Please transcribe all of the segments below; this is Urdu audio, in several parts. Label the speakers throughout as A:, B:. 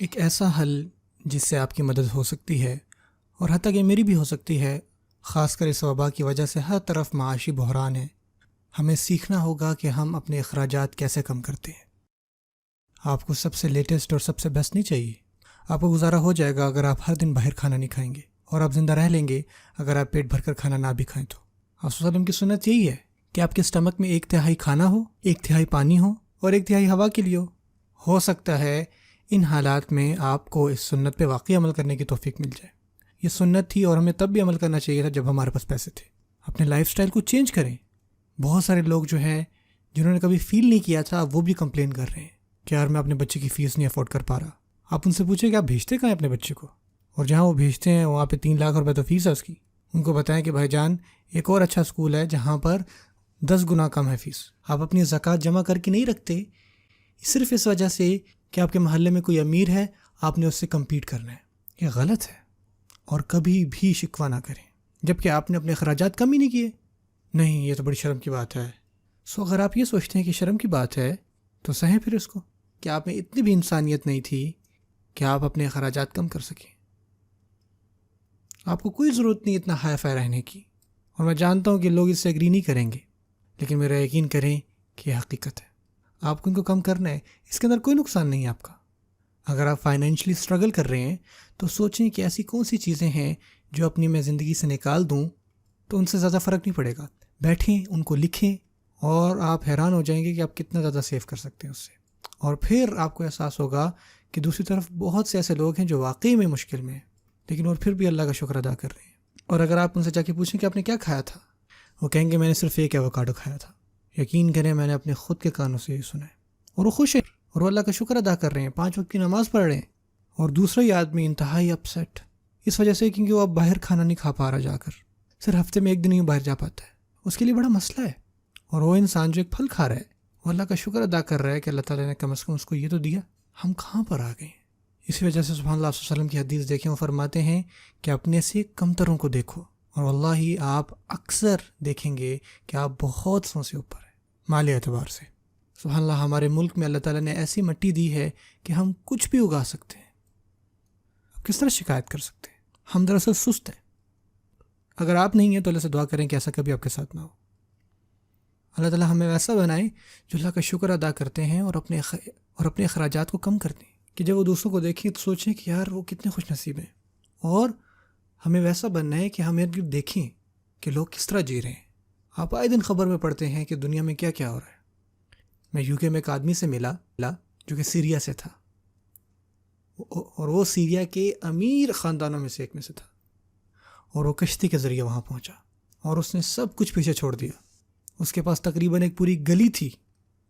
A: ایک ایسا حل جس سے آپ کی مدد ہو سکتی ہے اور حتیٰ کہ میری بھی ہو سکتی ہے، خاص کر اس وبا کی وجہ سے ہر طرف معاشی بحران ہے۔ ہمیں سیکھنا ہوگا کہ ہم اپنے اخراجات کیسے کم کرتے ہیں۔ آپ کو سب سے لیٹسٹ اور سب سے بیسٹ نہیں چاہیے۔ آپ کو گزارا ہو جائے گا اگر آپ ہر دن باہر کھانا نہیں کھائیں گے، اور آپ زندہ رہ لیں گے اگر آپ پیٹ بھر کر کھانا نہ بھی کھائیں تو۔ آپ صلی اللہ علیہ وسلم کی سنت یہی ہے کہ آپ کے اسٹمک میں 1/3 کھانا ہو، 1/3 پانی ہو اور 1/3 ہوا کے لیے ہو سکتا ہے ان حالات میں آپ کو اس سنت پہ واقعی عمل کرنے کی توفیق مل جائے۔ یہ سنت تھی اور ہمیں تب بھی عمل کرنا چاہیے تھا جب ہمارے پاس پیسے تھے۔ اپنے لائف سٹائل کو چینج کریں۔ بہت سارے لوگ جو ہیں جنہوں نے کبھی فیل نہیں کیا تھا وہ بھی کمپلین کر رہے ہیں کہ یار میں اپنے بچے کی فیس نہیں افورڈ کر پا رہا۔ آپ ان سے پوچھیں کہ آپ بھیجتے کہاں ہیں اپنے بچے کو، اور جہاں وہ بھیجتے ہیں وہاں پہ 3 لاکھ روپے تو فیس ہے اس کی۔ ان کو بتائیں کہ بھائی جان ایک اور اچھا اسکول ہے جہاں پر 10 گنا کم ہے فیس۔ آپ اپنی زکوٰۃ جمع کر کے نہیں رکھتے صرف اس وجہ سے کہ آپ کے محلے میں کوئی امیر ہے، آپ نے اس سے کمپیٹ کرنا ہے۔ یہ غلط ہے، اور کبھی بھی شکوہ نہ کریں جبکہ آپ نے اپنے اخراجات کم ہی نہیں کیے۔ نہیں، یہ تو بڑی شرم کی بات ہے۔ اگر آپ یہ سوچتے ہیں کہ شرم کی بات ہے تو سہیں پھر اس کو کہ آپ میں اتنی بھی انسانیت نہیں تھی کہ آپ اپنے اخراجات کم کر سکیں۔ آپ کو کوئی ضرورت نہیں اتنا ہائی فائی رہنے کی، اور میں جانتا ہوں کہ لوگ اس سے ایگری نہیں کریں گے، لیکن میرا یقین کریں کہ یہ حقیقت ہے۔ آپ کو ان کو کم کرنا ہے، اس کے اندر کوئی نقصان نہیں ہے آپ کا۔ اگر آپ فائنینشلی اسٹرگل کر رہے ہیں تو سوچیں کہ ایسی کون سی چیزیں ہیں جو اپنی میں زندگی سے نکال دوں تو ان سے زیادہ فرق نہیں پڑے گا۔ بیٹھیں، ان کو لکھیں، اور آپ حیران ہو جائیں گے کہ آپ کتنا زیادہ سیو کر سکتے ہیں اس سے۔ اور پھر آپ کو احساس ہوگا کہ دوسری طرف بہت سے ایسے لوگ ہیں جو واقعی میں مشکل میں ہیں، لیکن اور پھر بھی اللہ کا شکر ادا کر رہے ہیں۔ اور اگر آپ ان سے جا کے پوچھیں کہ آپ نے کیا کھایا تھا، وہ کہیں گے میں نے صرف ایک ایووکاڈو کھایا تھا۔ یقین کریں میں نے اپنے خود کے کانوں سے یہ سنا ہے، اور وہ خوش ہیں اور وہ اللہ کا شکر ادا کر رہے ہیں، 5 وقت کی نماز پڑھ رہے ہیں۔ اور دوسرا یہ آدمی انتہائی اپسیٹ اس وجہ سے کیونکہ وہ اب باہر کھانا نہیں کھا پا رہا، جا کر صرف ہفتے میں 1 دن ہی باہر جا پاتا ہے، اس کے لیے بڑا مسئلہ ہے۔ اور وہ انسان جو ایک پھل کھا رہا ہے وہ اللہ کا شکر ادا کر رہا ہے کہ اللہ تعالیٰ نے کم از کم اس کو یہ تو دیا۔ ہم کہاں پر آ گئے ہیں؟ اسی وجہ سے سبحان اللہ صلی اللہ علیہ وسلم کی حدیث دیکھیں، وہ فرماتے ہیں کہ اپنے سے کمتروں کو دیکھو، اور واللہ آپ اکثر دیکھیں گے کہ آپ بہت سو سے اوپر ہیں مالی اعتبار سے۔ سبحان اللہ، ہمارے ملک میں اللہ تعالیٰ نے ایسی مٹی دی ہے کہ ہم کچھ بھی اگا سکتے ہیں۔ آپ کس طرح شکایت کر سکتے ہیں؟ ہم دراصل سست ہیں۔ اگر آپ نہیں ہیں تو اللہ سے دعا کریں کہ ایسا کبھی آپ کے ساتھ نہ ہو۔ اللہ تعالیٰ ہمیں ویسا بنائے جو اللہ کا شکر ادا کرتے ہیں اور اپنے اخراجات کو کم کرتے ہیں، کہ جب وہ دوسروں کو دیکھیں تو سوچیں کہ یار وہ کتنے خوش نصیب ہیں۔ اور ہمیں ویسا بننا ہے کہ ہم دیکھیں کہ لوگ کس طرح جی رہے ہیں۔ آپ آئے دن خبر میں پڑھتے ہیں کہ دنیا میں کیا کیا ہو رہا ہے۔ میں UK میں ایک آدمی سے ملا جو کہ سیریا سے تھا، اور وہ سیریا کے امیر خاندانوں میں سے ایک میں سے تھا، اور وہ کشتی کے ذریعے وہاں پہنچا اور اس نے سب کچھ پیچھے چھوڑ دیا۔ اس کے پاس تقریباً ایک پوری گلی تھی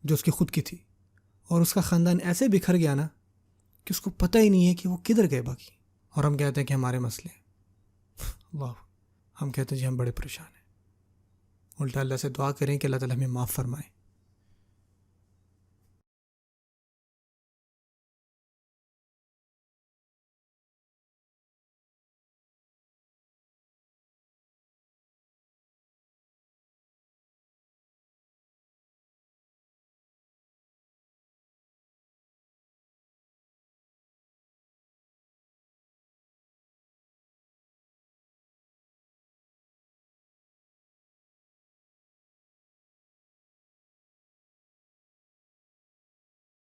A: جو اس کی خود کی تھی، اور اس کا خاندان ایسے بکھر گیا نا کہ اس کو پتہ ہی نہیں ہے کہ وہ کدھر گئے باقی۔ اور ہم کہتے ہیں کہ ہمارے مسئلے ہیں۔ اللہ، ہم کہتے ہیں جی ہم بڑے پریشان ہیں۔ الٹا اللہ سے دعا کریں کہ اللہ تعالیٰ ہمیں معاف فرمائے۔